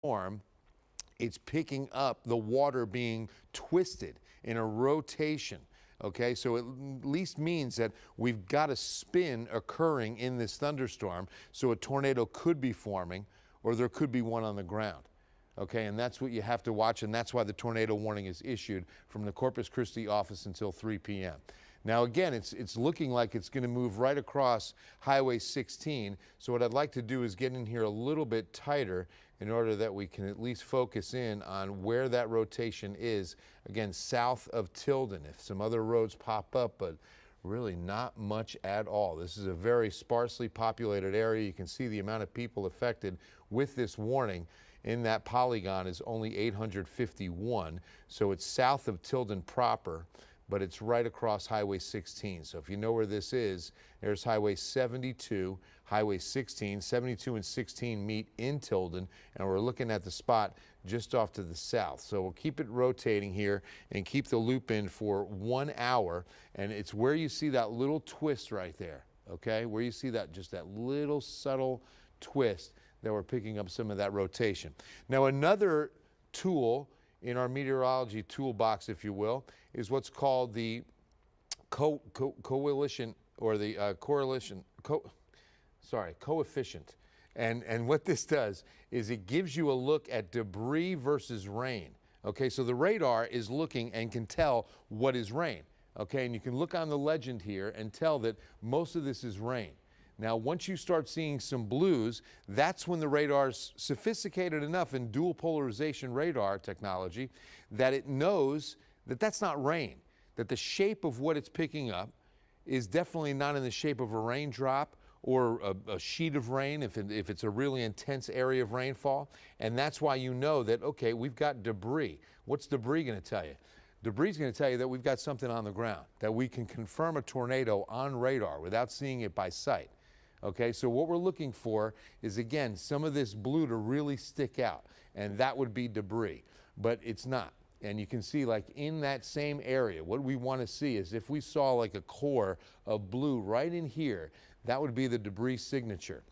storm, it's picking up the water being twisted in a rotation. Okay, so it at least means that we've got a spin occurring in this thunderstorm, so a tornado could be forming or there could be one on the ground. Okay, and that's what you have to watch, and that's why the tornado warning is issued from the Corpus Christi office until 3 p.m. Now again, it's looking like it's going to move right across Highway 16, so what I'd like to do is get in here a little bit tighter in order that we can at least focus in on where that rotation is, again, south of Tilden. If some other roads pop up, but really not much at all. This is a very sparsely populated area. You can see the amount of people affected with this warning in that polygon is only 851, so it's south of Tilden proper, but it's right across Highway 16. So if you know where this is, there's Highway 72, Highway 16, 72 and 16 meet in Tilden, and we're looking at the spot just off to the south. So we'll keep it rotating here and keep the loop in for 1 hour, and it's where you see that little twist right there, okay? Where you see that, just that little subtle twist that we're picking up some of that rotation. Now another tool in our meteorology toolbox, if you will, is what's called the coefficient. And what this does is it gives you a look at debris versus rain. Okay, so the radar is looking and can tell what is rain. Okay, and you can look on the legend here and tell that most of this is rain. Now, once you start seeing some blues, that's when the radar's sophisticated enough in dual polarization radar technology that it knows that that's not rain, that the shape of what it's picking up is definitely not in the shape of a raindrop or a sheet of rain if it's a really intense area of rainfall. And that's why you know that, okay, we've got debris. What's debris going to tell you? Debris is going to tell you that we've got something on the ground, that we can confirm a tornado on radar without seeing it by sight. Okay, so what we're looking for is, again, some of this blue to really stick out, and that would be debris, but it's not. And you can see, like, in that same area, what we want to see is if we saw like a core of blue right in here, that would be the debris signature,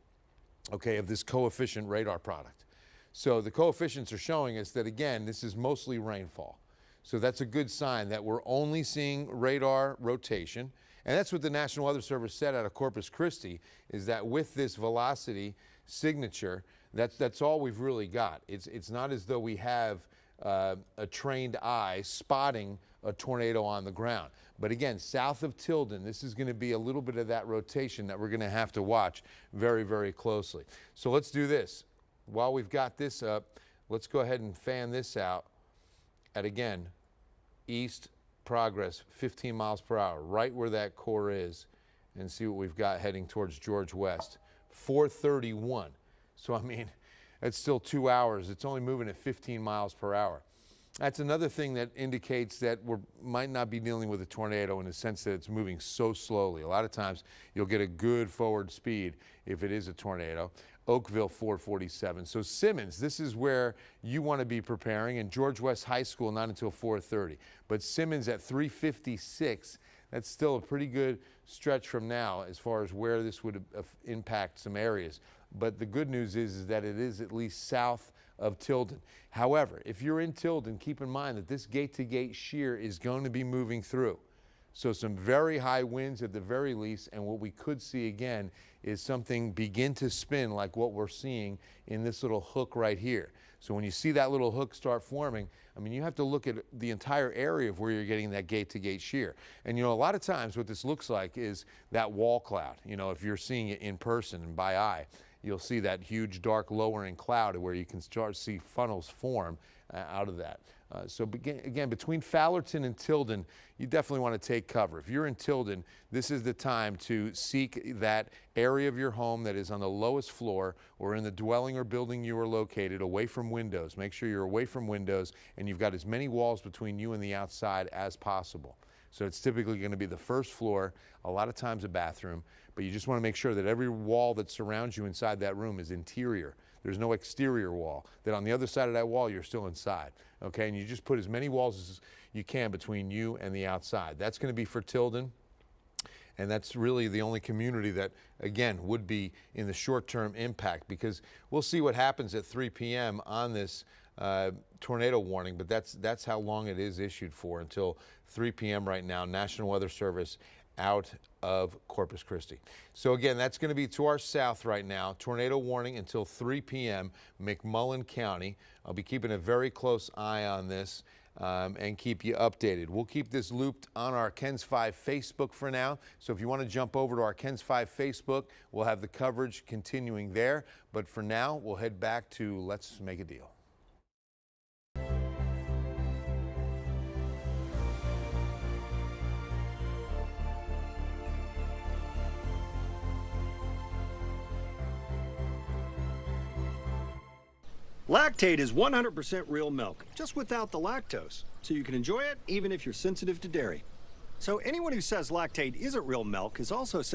okay, of this coefficient radar product. So the coefficients are showing us that, again, this is mostly rainfall. So that's a good sign that we're only seeing radar rotation. And that's what the National Weather Service said out of Corpus Christi, is that with this velocity signature, that's all we've really got. It's not as though we have a trained eye spotting a tornado on the ground. But again, south of Tilden, this is going to be a little bit of that rotation that we're going to have to watch very, very closely. So let's do this. While we've got this up, let's go ahead and fan this out at, again, east progress, 15 miles per hour, right where that core is, and see what we've got heading towards George West. 431. So, I mean, that's still 2 hours. It's only moving at 15 miles per hour. That's another thing that indicates that we might not be dealing with a tornado in the sense that it's moving so slowly. A lot of times you'll get a good forward speed if it is a tornado. Oakville 447. So Simmons, this is where you want to be preparing, and George West High School not until 4:30. But Simmons at 356, that's still a pretty good stretch from now as far as where this would impact some areas. But the good news is that it is at least south of Tilden. However, if you're in Tilden, keep in mind that this gate-to-gate shear is going to be moving through. So some very high winds at the very least, and what we could see again is something begin to spin like what we're seeing in this little hook right here. So when you see that little hook start forming, I mean, you have to look at the entire area of where you're getting that gate-to-gate shear. And, you know, a lot of times what this looks like is that wall cloud. You know, if you're seeing it in person and by eye, you'll see that huge dark lowering cloud where you can start to see funnels form out of that. So again, between Fowlerton and Tilden, you definitely want to take cover. If you're in Tilden, this is the time to seek that area of your home that is on the lowest floor or in the dwelling or building you are located, away from windows. Make sure you're away from windows and you've got as many walls between you and the outside as possible. So it's typically going to be the first floor, a lot of times a bathroom, but you just want to make sure that every wall that surrounds you inside that room is interior. There's no exterior wall, that on the other side of that wall you're still inside, okay? And you just put as many walls as you can between you and the outside. That's going to be for Tilden. And that's really the only community that, again, would be in the short-term impact, because we'll see what happens at 3 p.m. on this tornado warning, but that's how long it is issued for, until 3 p.m. right now. National Weather Service out of Corpus Christi. So again, that's going to be to our south right now. Tornado warning until 3 p.m. McMullen County. I'll be keeping a very close eye on this and keep you updated. We'll keep this looped on our KENS 5 Facebook for now. So if you want to jump over to our KENS 5 Facebook, we'll have the coverage continuing there. But for now, we'll head back to Let's Make a Deal. Lactate is 100% real milk, just without the lactose, so you can enjoy it even if you're sensitive to dairy. So anyone who says Lactate isn't real milk is also